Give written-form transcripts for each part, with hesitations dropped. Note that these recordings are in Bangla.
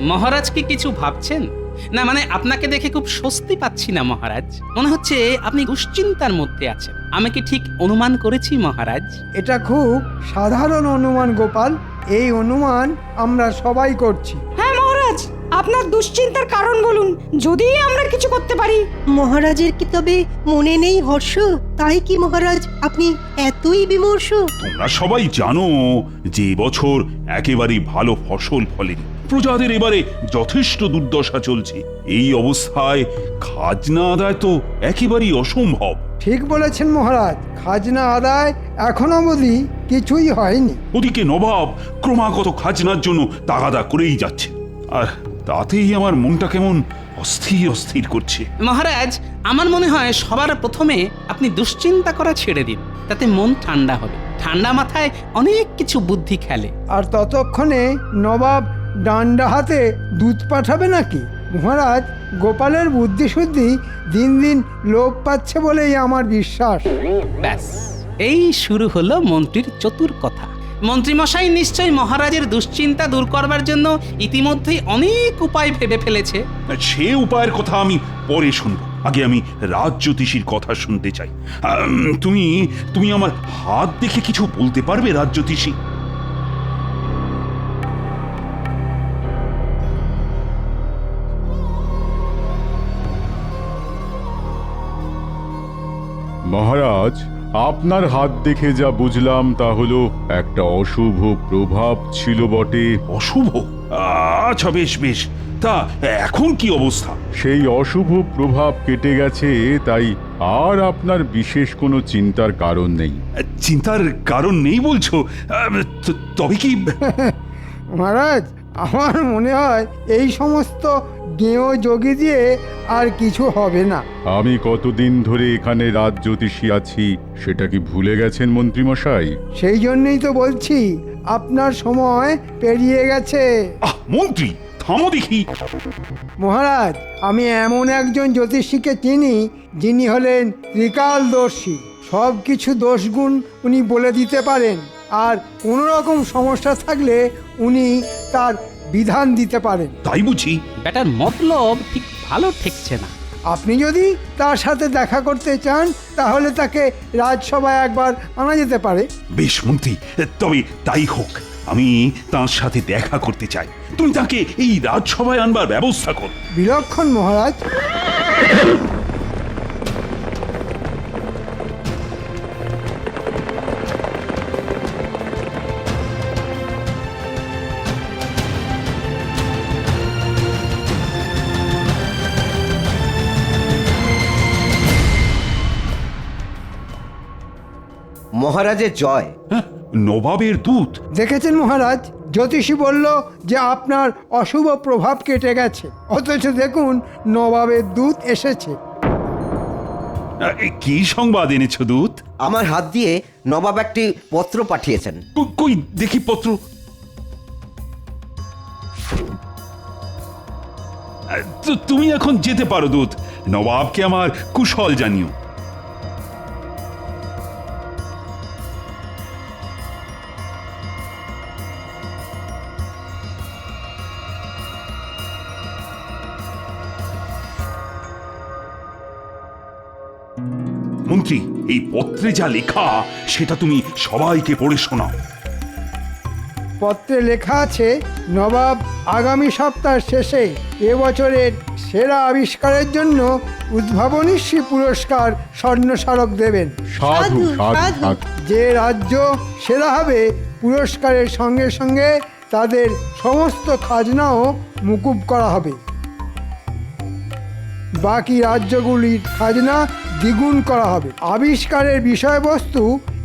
মহারাজ কি কিছু ভাবছেন? না মানে আপনাকে দেখে খুব স্বস্তি পাচ্ছি না মহারাজ। মনে হচ্ছে আপনি দুশ্চিন্তার মধ্যে আছেন। আমি কি ঠিক অনুমান করেছি মহারাজ? এটা খুব সাধারণ অনুমান গোপাল, এই অনুমান আমরা সবাই করছি। হ্যাঁ মহারাজ, আপনার দুশ্চিন্তার কারণ বলুন, যদি আমরা কিছু করতে পারি। মহারাজের কি তবে মনে নেই হর্ষ? তাই কি মহারাজ আপনি এতই বিমর্ষ? তোমরা সবাই জানো যে এবছর একেবারেই ভালো ফসল ফলেনি, প্রজাদের এবারে যথেষ্ট দুর্দশা চলছে। এই অবস্থায় খাজনা আদায় তো একেবারেই অসম্ভব। ঠিক বলেছেন মহারাজ, খাজনা আদায় এখনো অবধি কিছুই হয়নি। ওদিকে নবাব ক্রমাগত খাজনার জন্য তাগাদা করেই যাচ্ছে, আর তাতেই আমার মনটা কেমন অস্থির অস্থির করছে। মহারাজ, আমার মনে হয় সবার প্রথমে আপনি দুশ্চিন্তা করা ছেড়ে দিন, তাতে মন ঠান্ডা হবে। ঠান্ডা মাথায় অনেক কিছু বুদ্ধি খেলে। আর ততক্ষণে নবাব ডান্ডা হাতে দুধ পাঠাবে নাকি? মহারাজ, গোপালের বুদ্ধিশুদ্ধি দিন দিন লোপ পাচ্ছে বলেই আমার বিশ্বাস। ব্যাস, এই শুরু হলো মন্ত্রীর চতুর কথা। মন্ত্রীমশাই নিশ্চয়ই মহারাজের দুশ্চিন্তা দূর করবার জন্য ইতিমধ্যেই অনেক উপায় ভেবে ফেলেছে। সে উপায়ের কথা আমি পরে শুনবো, আগে আমি রাজজ্যোতিষীর কথা শুনতে চাই। তুমি তুমি আমার হাত দেখে কিছু বলতে পারবে রাজজ্যোতিষী? মহারাজ, আপনার হাত দেখে যা বুঝলাম তা হলো একটা অশুভ প্রভাব ছিল বটে। অশুভ? আচ্ছা, বেশ বেশ, তা এখন কি অবস্থা? সেই অশুভ প্রভাব কেটে গেছে, তাই আর আপনার বিশেষ কোনো চিন্তার কারণ নেই। চিন্তার কারণ নেই বলছো? তবে কি? মহারাজ, আমার মনে হয় এই সমস্ত গেঁয়ো যোগী দিয়ে আর কিছু হবে না। আমি কতদিন ধরে এখানে রাজজ্যোতিষী আছি সেটা কি ভুলে গেছেন মন্ত্রীমশাই? সেই জন্যই তো বলছি, আপনার সময় পেরিয়ে গেছে। মন্ত্রী, থামো দেখি। মহারাজ, আমি এমন একজন জ্যোতিষীকে চিনি যিনি হলেন ত্রিকালদর্শী। সব কিছু দোষগুণ উনি বলে দিতে পারেন, আর কোনো রকম সমস্যা থাকলে উনি তার বিধান দিতে পারেন। তাই বুঝি? ব্যাটার মতলব ঠিক ভালো ঠেকছে না। আপনি যদি তার সাথে দেখা করতে চান তাহলে তাকে রাজসভায় একবার আনা যেতে পারে। বেশ মন্ত্রী, তবে তাই হোক। আমি তার সাথে দেখা করতে চাই। তুমি তাকে এই রাজসভায় আনবার ব্যবস্থা কর। বিলক্ষণ মহারাজ। মহারাজের জয়। হ্যাঁ, নবাবের দূত। দেখেছেন মহারাজ, জ্যোতিষী বলল যে আপনার অশুভ প্রভাব কেটে গেছে, অথচ দেখুন নবাবের দূত এসেছে। কি সংবাদ এনেছো দূত? আমার হাত দিয়ে নবাব একটি পত্র পাঠিয়েছেন। কই দেখি পত্র। তুমি এখন যেতে পারো দূত। নবাবকে আমার কুশল জানিও। মন্ত্রী, এই পত্রে যা লেখা সেটা তুমি সবাইকে পড়ে শোনাও। পত্রে লেখা আছে, নবাব আগামী সপ্তাহের শেষে এবছরের সেরা আবিষ্কারের জন্য উদ্ভাবনীশ্রী পুরস্কার স্বর্ণস্মারক দেবেন। সাধু সাধু সাধু। যে রাজ্য সেরা হবে পুরস্কারের সঙ্গে সঙ্গে তাদের সমস্ত খাজনাও মুকুব করা হবে। বাকি রাজ্যগুলির খাজনা দ্বিগুণ করা হবে। আবিষ্কারের বিষয়বস্তু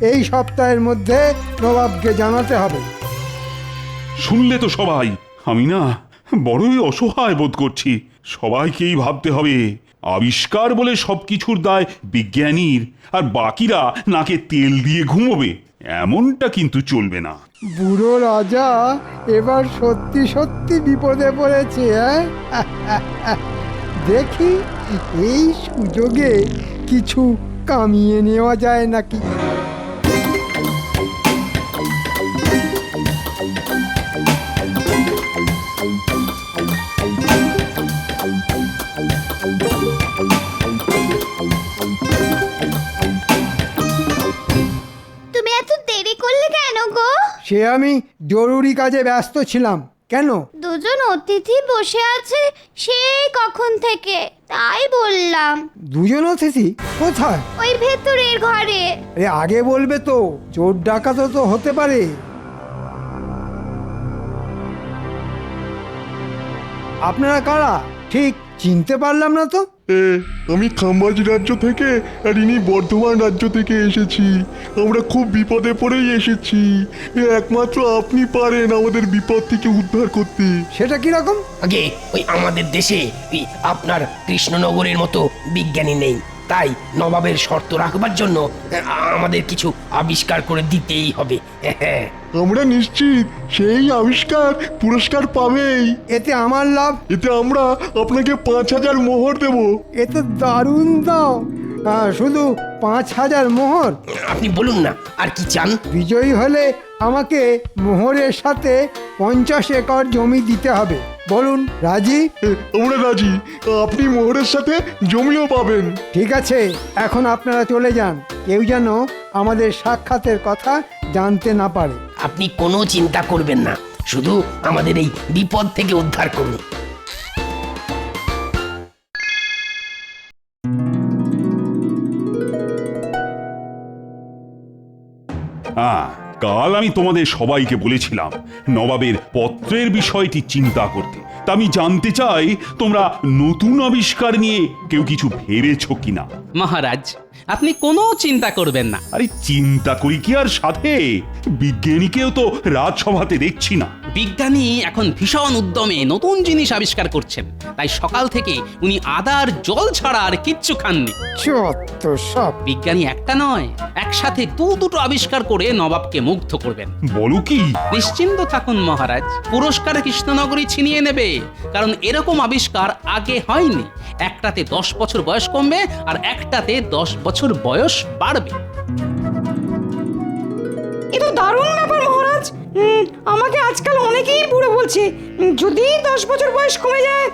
এই সপ্তাহের মধ্যে নবাবকে জানাতে হবে। শুনলে তো সবাই, আমি না বড়ই অসহায় বোধ করছি। সবাইকেই ভাবতে হবে আবিষ্কার বলে সবকিছুর দায় বিজ্ঞানীর, আর বাকিরা নাকে তেল দিয়ে ঘুমোবে। এমনটা কিন্তু চলবে না। বুড়ো রাজা এবার সত্যি সত্যি বিপদে পড়েছে। দেখি এই সুযোগে কিছু কামিয়ে নেওয়া যায় নাকি। এত দেরি করলে কেন গো? সে আমি জরুরি কাজে ব্যস্ত ছিলাম। কেন? দুজন অতিথি বসে আছে সেই কখন থেকে, তাই বললাম। দুজন অতিথি কোথায়? ওই ভেতরের ঘরে। আরে আগে বলবে তো, চোর ডাকাতও তো হতে পারে। আপনারা কারা ঠিক চিনতে পারলাম না তো। আমি খাম্বাজ রাজ্য থেকে আর ইনি বর্ধমান রাজ্য থেকে এসেছি। আমরা খুব বিপদে পড়েই এসেছি। একমাত্র আপনি পারেন আমাদের বিপদ থেকে উদ্ধার করতে। সেটা কিরকম? আগে ওই আমাদের দেশে ওই আপনার কৃষ্ণনগরের মতো বিজ্ঞানী নেই, তাই নবাবের শর্ত রাখবার জন্য আমাদের কিছু আবিষ্কার করে দিতেই হবে। আমরা নিশ্চিত সেই আবিষ্কার পুরস্কার পাবেই। এতে আমার লাভ? এতে আমরা আপনাকে 5,000 মোহর দেব। এ তো দারুণ দাম। শুধু 5,000 মোহর? আপনি বলুন না আর কি চান? বিজয়ী হলে আমাকে মোহরের সাথে 50 একর জমি দিতে হবে। বলুন, রাজি? আমরা রাজি। আপনি মোহরের সাথে জমিও পাবেন। ঠিক আছে, এখন আপনারা চলে যান। কেউ যেন আমাদের সাক্ষাতের কথা জানতে না পারে। আপনি কোনো চিন্তা করবেন না, শুধু আমাদের এই বিপদ থেকে উদ্ধার করুন। কাল আমি তোমাদের সবাইকে বলেছিলাম নবাবের পত্রের বিষয়টি চিন্তা করতে। তা আমি জানতে চাই তোমরা নতুন আবিষ্কার নিয়ে কেউ কিছু ভেবেছো কিনা। মহারাজ, আপনি কোনো চিন্তা করবেন না। আরে চিন্তা করি কি আর সাথে, বিজ্ঞানীকেও তো রাজসভাতে দেখছি না। বিজ্ঞানী এখন ভীষণ উদ্যমে নতুন জিনিস আবিষ্কার করছেন, তাই সকাল থেকে উনি আদার জল ছাড়া আর কিচ্ছু খাননি। চত্ব সব। বিজ্ঞানী একটা নয়, একসাথে দুটো আবিষ্কার করে নবাবকে মুগ্ধ করবেন। বলো কি? নিশ্চিন্ত থাকুন মহারাজ, পুরস্কার কৃষ্ণনগরী ছিনিয়ে নেবে, কারণ এরকম আবিষ্কার আগে হয়নি। একটাতে 10 বছর বয়স কমবে আর একটাতে 10 বছর বয়স বাড়বে। এ তো দারুণ ব্যাপার মহারাজ। আমাকে আজকাল অনেকেই বুড়ো বলছে। যদি 10 বছর বয়স কমে যায়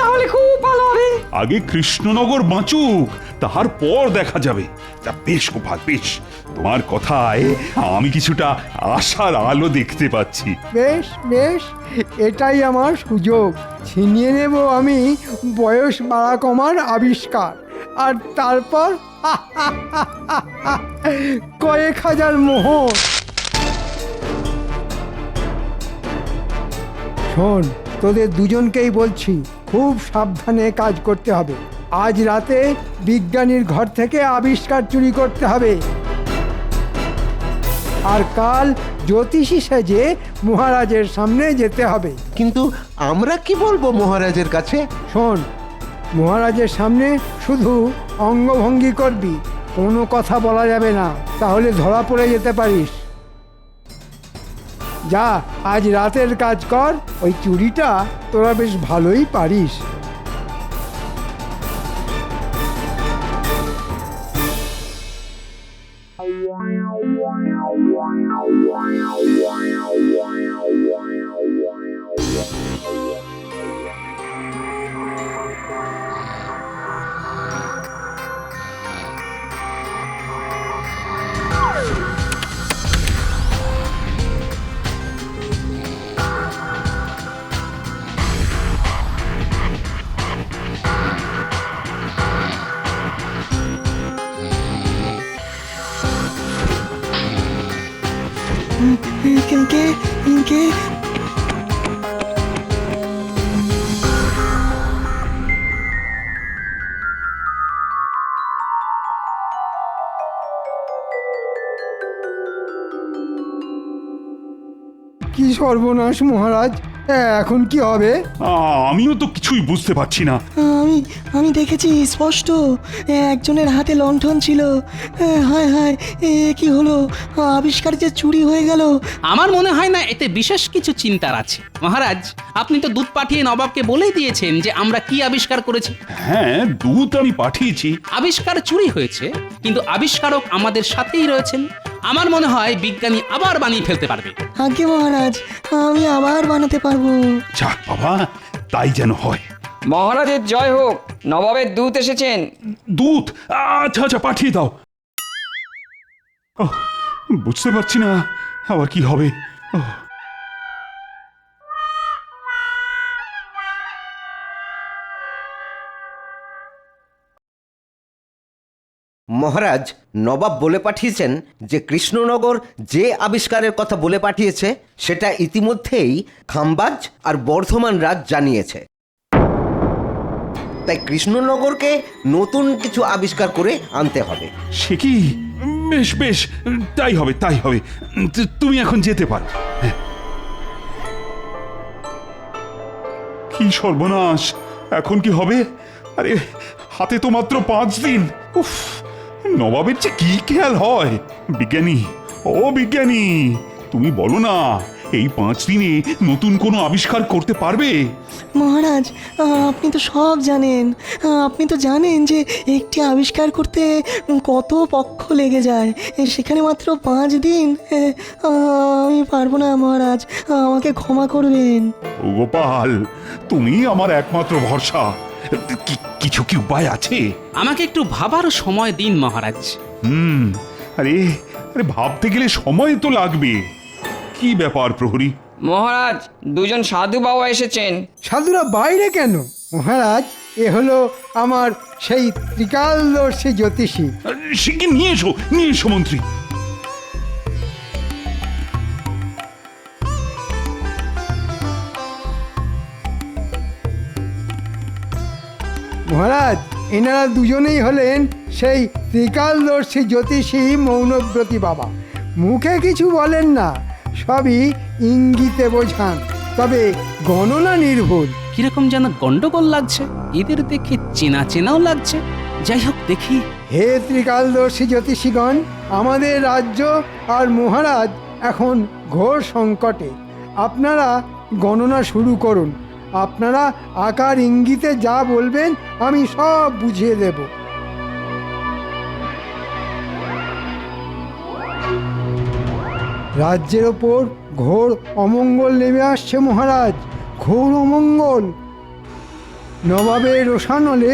তাহলে খুব ভালো হবে। আগে কৃষ্ণনগর বাঁচুক, তারপর দেখা যাবে। তা বেশ গোপাল, বেশ। তোমার কথায় আমি কিছুটা আশার আলো দেখতে পাচ্ছি। বেশ বেশ, এটাই আমার সুযোগ। ছিনিয়ে নেব আমি বয়স বাড়া কমার আবিষ্কার, আর তারপর কয়েক হাজার মোহর। শোন, তোদের দুজনকেই বলছি, খুব সাবধানে কাজ করতে হবে। আজ রাতে বিজ্ঞানীর ঘর থেকে আবিষ্কার চুরি করতে হবে, আর কাল জ্যোতিষী সেজে মহারাজের সামনে যেতে হবে। কিন্তু আমরা কি বলবো মহারাজের কাছে? শোন, মহারাজের সামনে শুধু অঙ্গভঙ্গি করবি, কোনো কথা বলা যাবে না, তাহলে ধরা পড়ে যেতে পারিস। যা, আজ রাতের কাজ কর। ওই চুরিটা তোরা বেশ ভালোই পারিস। কে কি সর্বনাশ মহারাজ, এখন কি হবে? আমিও তো কিছুই বুঝতে পারছি না। আমি দেখেছি স্পষ্ট, একজনের হাতে লণ্ঠন ছিল। হায় হায়, কি হলো? আবিষ্কার যে চুরি হয়ে গেল। আমার মনে হয় না এতে বিশেষ কিছু চিন্তার আছে। মহারাজ, আপনি তো দূত পাঠিয়ে নবাবকে বলেই দিয়েছেন যে আমরা কি আবিষ্কার করেছি। হ্যাঁ, দূত আমি পাঠিয়েছি। আবিষ্কার চুরি হয়েছে, কিন্তু আবিষ্কারক আমাদের সাথেই রয়েছেন। আমার মনে হয় বিজ্ঞানী আবার বানিয়ে ফেলতে পারবে। আজ্ঞে মহারাজ, আমি আবার বানাতে পারবো। যাক বাবা, তাই যেন হয়। মহারাজের জয় হোক, নবাবের দূত এসেছেন। দূত? আচ্ছা আচ্ছা, পাঠিয়ে দাও। বুঝতে পারছি না আবার কি হবে। ওহ, মহারাজ, নবাব বলে পাঠিয়েছেন যে কৃষ্ণনগর যে আবিষ্কারের কথা বলে পাঠিয়েছে সেটা ইতিমধ্যেই খাম্বাজ আর বর্ধমান রাজ জানিয়েছে। তাই কৃষ্ণনগরকে নতুন কিছু আবিষ্কার করে আনতে হবে। সে কি? বেশ বেশ, তাই হবে তাই হবে। তুমি এখন যেতে পারো। হ্যাঁ। কি সর্বনাশ, এখন কি হবে? আরে হাতে তো মাত্র 5 দিন। উফ, নবাবের যে কি খেয়াল হয়। বিজ্ঞানী, ও বিজ্ঞানী, তুমি বলো না এই 5 দিনে নতুন কোনো আবিষ্কার করতে পারবে? মহারাজ, আপনি তো সব জানেন। আপনি তো জানেন যে একটি আবিষ্কার করতে কত পক্ষ লেগে যায়, সেখানে মাত্র 5 দিন। আমি পারবো না মহারাজ, আমাকে ক্ষমা করবেন। ও গোপাল, তুমি আমার একমাত্র ভরসা। কিছু কি উপায় আছে? আমাকে একটু ভাবার সময় দিন মহারাজ। আরে আরে ভাবতে গেলে সময় তো লাগবে। কি ব্যাপার প্রহরী? মহারাজ, দুজন সাধু বাবা এসেছেন। সাধুরা বাইরে কেন মহারাজ? এ হলো আমার সেই ত্রিকালদর্শী জ্যোতিষী। সে কি? নিয়ে এসো মন্ত্রী। মহারাজ, এনারা দুজনেই হলেন সেই ত্রিকালদর্শী জ্যোতিষী মৌনব্রতী বাবা। মুখে কিছু বলেন না, সবই ইঙ্গিতে বোঝান, তবে গণনা নির্ভুল। কিরকম যেন গন্ডগোল লাগছে, এদের দেখে চেনা চেনাও লাগছে। যাই হোক দেখি। হে ত্রিকালদর্শী জ্যোতিষীগণ, আমাদের রাজ্য আর মহারাজ এখন ঘোর সংকটে। আপনারা গণনা শুরু করুন। আপনারা আকার ইঙ্গিতে যা বলবেন আমি সব বুঝিয়ে দেব। রাজ্যের ওপর ঘোর অমঙ্গল নেমে আসছে মহারাজ, ঘোর অমঙ্গল। নবাবের রোষানলে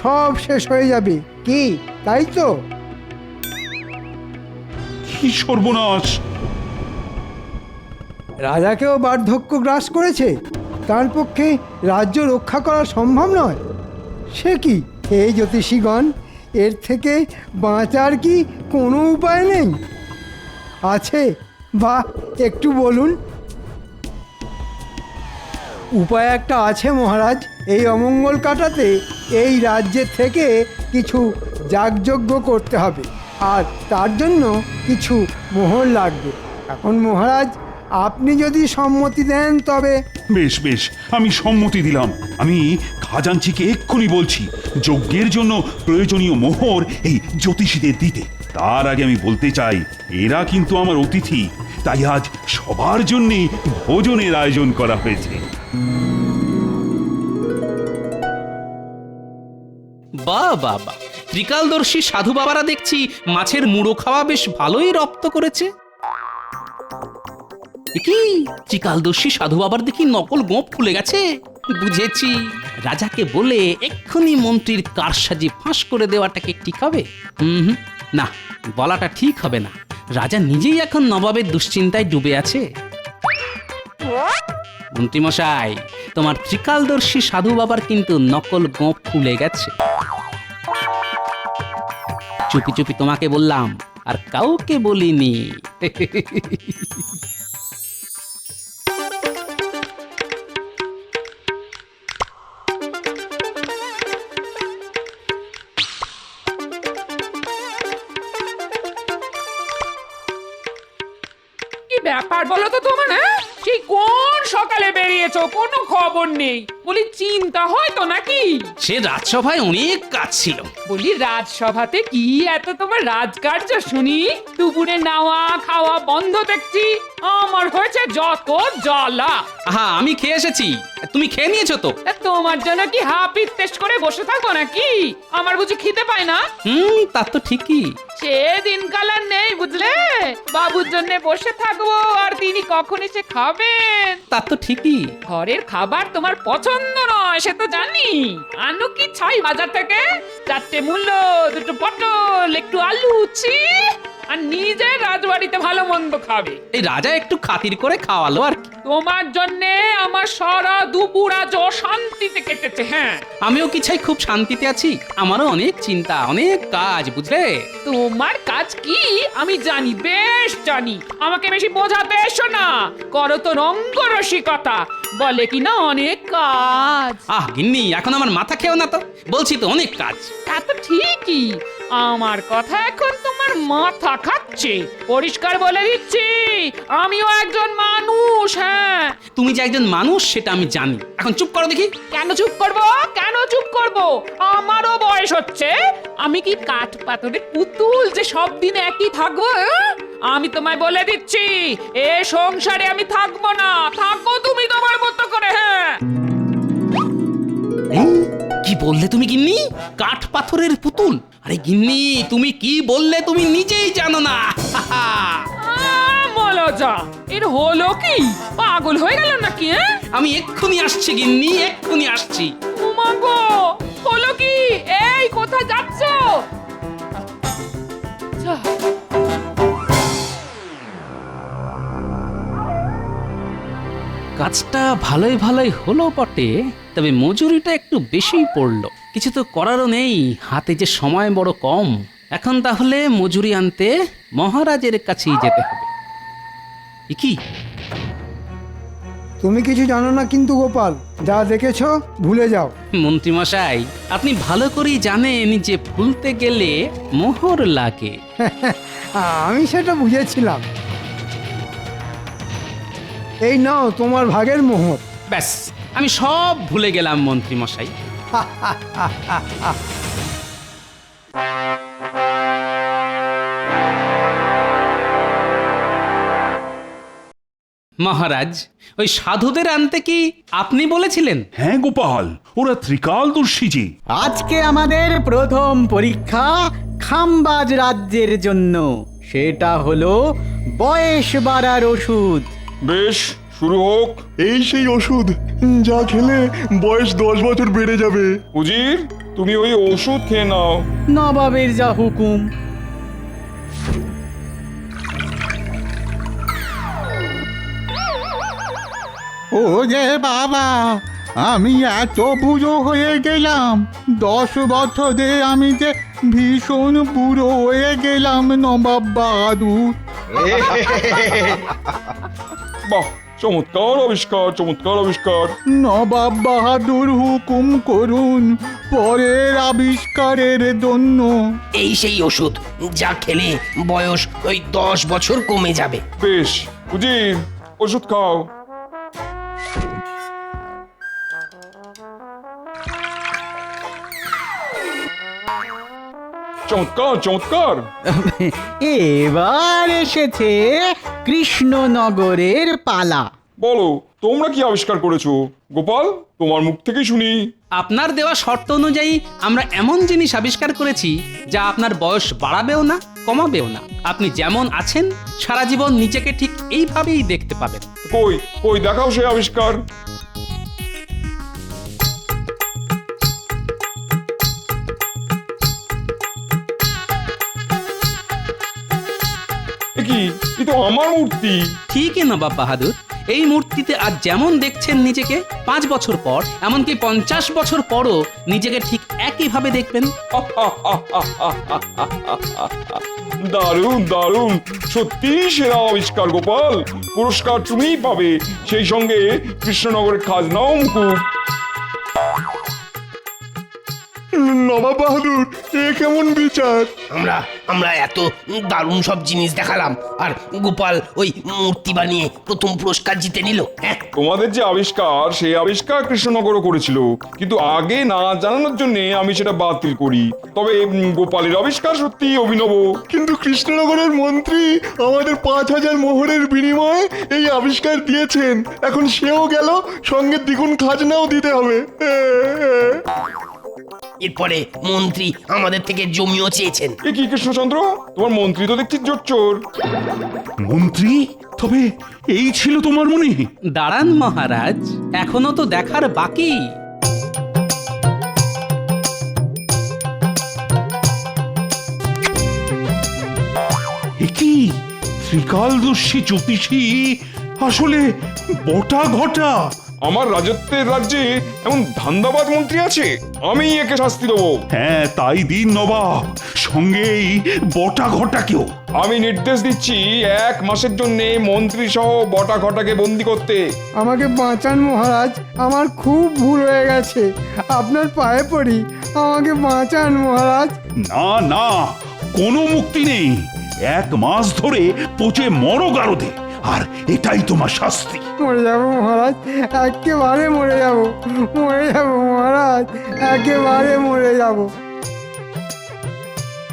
সব শেষ হয়ে যাবে। কি তাই তো? কি সর্বনাশ! রাজাকেও বার্ধক্য গ্রাস করেছে, তার পক্ষে রাজ্য রক্ষা করা সম্ভব নয়। সে কি হে জ্যোতিষীগণ, এর থেকে বাঁচার কি কোনো উপায় নেই? আছে বা একটু বলুন। উপায় একটা আছে মহারাজ। এই অমঙ্গল কাটাতে এই রাজ্যের থেকে কিছু যাগযজ্ঞ করতে হবে, আর তার জন্য কিছু মোহর লাগবে। এখন মহারাজ, আপনি যদি সম্মতি দেন তবে। বেশ বেশ, আমি সম্মতি দিলাম। আমি খাজাঞ্চিকে এক্ষুনি বলছি যজ্ঞের জন্য প্রয়োজনীয় মোহর এই জ্যোতিষীদের দিতে। তার আগে আমি বলতে চাই, এরা কিন্তু আমার অতিথি, তাই আজ সবার জন্যে ভোজনের আয়োজন করা হয়েছে। বাহ বাহ বাহ, ত্রিকালদর্শী সাধু বাবারা দেখছি মাছের মুড়ো খাওয়া বেশ ভালোই রপ্ত করেছে। কি ত্রিকালদর্শী সাধু বাবার দেখি নকল গোঁপ খুলে গেছে। বুঝেছি, রাজাকে বলে এক্ষুনি মন্ত্রীর কারসাজি ফাঁস করে দেওয়াটাকে ঠিক হবে? না, বলাটা ঠিক হবে না। রাজা নিজেই এখন নবাবের দুশ্চিন্তায় ডুবে আছে। মন্ত্রীমশাই, তোমার ত্রিকালদর্শী সাধু বাবার কিন্তু নকল গোঁপ খুলে গেছে। চুপি চুপি তোমাকে বললাম, আর কাউকে বলিনি। ব্যাপার বলো তো তোমার? সেই কোন সকালে বেরিয়েছো, কোনো খবর নেই। বলি চিন্তা হয় তো নাকি? সে রাজসভায় অনেক কাজ ছিল। বলি রাজসভাতে কি এত তোমার রাজকার্য শুনি? দুপুরে নাওয়া খাওয়া বন্ধ দেখছি। আমার হয়েছে যত জ্বালা। হ্যাঁ, আমি খেয়ে এসেছি, তুমি খেয়ে নিয়েছো তো? তোমার জন্য কি হাপিত টেস্ট করে বসে থাকো নাকি? আমার বুঝি খিদে পায় না? তা তো ঠিকই। সে দিনকাল আর নেই বুঝলে। বাবুর জন্য বসে থাকবো আর তিনি কখন এসে খাবেন। তা তো ঠিকই। ঘরের খাবার তোমার পছন্দ নয় সে তো জানি। আনু কি ছাই বাজার থেকে 4টে মূল্য, 2টো পটল, একটু আলু, ছি আর নিজে রাজবাড়িতে ভালো মন্দ খাবে। এই রাজা একটু খাতির করে খাওয়ালো আর কি। তোমার জন্যে আমার সারা দুপুর আজ অশান্তিতে কেটেছে। হ্যাঁ, আমিও কি চাই খুব শান্তিতে আছি? আমারও অনেক চিন্তা, অনেক কাজ, বুঝলে? তোমার কাজ কি আমি জানি, বেশ জানি। আমাকে বেশি বোঝাতে এসো না, করো তো রঙ্গরসিকতা, বলে কি না অনেক কাজ। গিন্নি, এখন আমার মাথা খেও না তো, বলছি তো অনেক কাজ। তা তো ঠিকই, আমার কথা এখন তোমার মাথা খাচ্ছে। পরিষ্কার বলে দিচ্ছি, আমিও একজন মানুষ। হ্যাঁ, তুমি যে একজন মানুষ সেটা আমি জানি, এখন চুপ করো দেখি। কেন চুপ করবো? কেন চুপ করবো? আমারও বয়স হচ্ছে। আমি কি কাঠ পাথরের পুতুল যে সব দিন একই থাকবো? আমি তোমায় বলে দিচ্ছি, এ সংসারে আমি থাকবো না। থাকো তুমি তোমার মতো করে। হ্যাঁ, কি বললে তুমি গিন্নি? কাঠ পাথরের পুতুল? আরে গিন্নি, তুমি কি বললে তুমি নিজেই জানো না। মলজা, এর হলো কি? পাগল হয়ে গেল নাকি? আমি এক্ষুনি আসছি গিন্নি, এক্ষুনি আসছি। ওমা গো, হলো কি? এই কোথায় যাচ্ছ? কাজটা ভালোই ভালোই হলো বটে, তবে মজুরিটা একটু বেশিই পড়লো। কিছু তো করারও নেই, হাতে যে সময় বড় কম। এখন তাহলে মজুরি আনতে মহারাজের কাছেই যেতে হবে। কি তুমি কিছু জানো না কিন্তু গোপাল, যা দেখেছো ভুলে যাও। মন্ত্রীমশাই, আপনি ভালো করেই জানেন যে ভুলতে গেলে মোহর লাগে। আমি সেটা বুঝেছিলাম। এই নাও তোমার ভাগের মোহর। ব্যাস, আমি সব ভুলে গেলাম মন্ত্রীমশাই। মহারাজ, ওই সাধুদের আনতে কি আপনি বলেছিলেন? হ্যাঁ গোপাল, ওরা ত্রিকালদর্শী যে। আজকে আমাদের প্রথম পরীক্ষা খাম্বাজ রাজ্যের জন্য, সেটা হলো বয়স বাড়ার ওষুধ। বেশ, শুরু হোক। এই সেই ওষুধ যা খেলে বয়স 10 বছর বেড়ে যাবে। উজির, তুমি ওই ওষুধ খেয়ে নাও। নবাবের যা হুকুম। ও যে বাবা, আমি এত বুড়ো হয়ে গেলাম। 10 বছরে আমি যে ভীষণ বুড়ো হয়ে গেলাম নবাব বাহাদুর। বাহ, চমৎকার আবিষ্কার, চমৎকার আবিষ্কার। নবাব বাহাদুর হুকুম করুন পরের আবিষ্কারের জন্য। এই সেই ওষুধ যা খেলে বয়স ওই 10 বছর কমে যাবে। বেশ, উজির, ওষুধ খাও। চমৎকার, চমৎকার। এবার এসেছে কৃষ্ণনগরের পালা। বলো, তোমরা কি আবিষ্কার করেছো? গোপাল, তোমার মুখ থেকে শুনি। আপনার দেওয়া শর্ত অনুযায়ী আমরা এমন জিনিস আবিষ্কার করেছি যা আপনার বয়স বাড়াবেও না, কমাবেও না। আপনি যেমন আছেন সারা জীবন নিজেকে ঠিক এইভাবেই দেখতে পাবেন। কই কই দেখাও সেই আবিষ্কার। কি, এ তো আমার মূর্তি। ঠিকই নবাব বাহাদুর, এই মূর্তিতে আজ যেমন দেখছেন নিজেকে, 5 বছর পর, এমনকি 50 বছর পরও নিজেকে ঠিক একইভাবে দেখবেন। দারুণ, দারুণ, সত্যি সেরা আবিষ্কার গোপাল। পুরস্কার তুমিই পাবে, সেই সঙ্গে কৃষ্ণনগরের খাজনাও মুকুব। নবাব বাহাদুর, এ কেমন বিচার? আমরা এত দারুণ সব জিনিস দেখালাম, আর গোপাল ওই মূর্তি বানিয়ে প্রথম পুরস্কার জিতে নিল। তোমাদের যে আবিষ্কার, সেই আবিষ্কার কৃষ্ণনগরও করেছিল, কিন্তু আগে না জানানোর জন্য আমি সেটা বাতিল করি। তবে গোপালের আবিষ্কার সত্যি অভিনব। কিন্তু কৃষ্ণনগরের মন্ত্রী আমাদের 5000 মোহরের বিনিময়ে এই আবিষ্কার দিয়েছেন। এখন সেও গেল, সঙ্গে দ্বিগুণ খাজনাও দিতে হবে। এরপরে মন্ত্রী আমাদের থেকে জমিও চেয়েছেন। এ কি কৃষ্ণচন্দ্র, তোমার মন্ত্রী তো দেখছি জোচ্চোর। মন্ত্রী? তবে এই ছিল তোমার মনে? দাঁড়ান মহারাজ, এখনো তো দেখার বাকি। কি ত্রিকালদর্শী জ্যোতিষী আসলে বটা ঘটা? আমার রাজত্বের রাজ্যে এমন ধান্দাবাজ মন্ত্রী আছে, আমি একে শাস্তি দেবো। হ্যাঁ তাই দিন নবাব, সঙ্গেই বটা ঘটাকেও। আমি নির্দেশ দিচ্ছি 1 মাসের জন্য মন্ত্রী সহ বটা ঘটাকে বন্দি করতে। আমাকে বাঁচান মহারাজ, আমার খুব ভুল হয়ে গেছে, আপনার পায়ে পড়ি, আমাকে বাঁচান মহারাজ। না না, কোনো মুক্তি নেই। 1 মাস ধরে পচে মরো গারদে, আর এটাই তোমার শাস্তি। মরে যাবো মহারাজ, একেবারে মরে যাবো, মরে যাবো মহারাজ, একেবারে মরে যাবো।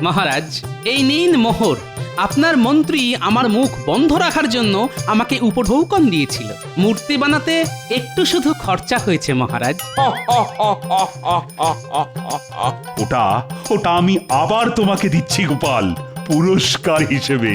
মহারাজ, এই নিন মোহর। আপনার মন্ত্রী আমার মুখ বন্ধ রাখার জন্য আমাকে উপঢৌকন দিয়েছিল। মূর্তি বানাতে একটু শুধু খরচা হয়েছে মহারাজ। ওটা আমি আবার তোমাকে দিচ্ছি গোপাল, পুরস্কার হিসেবে।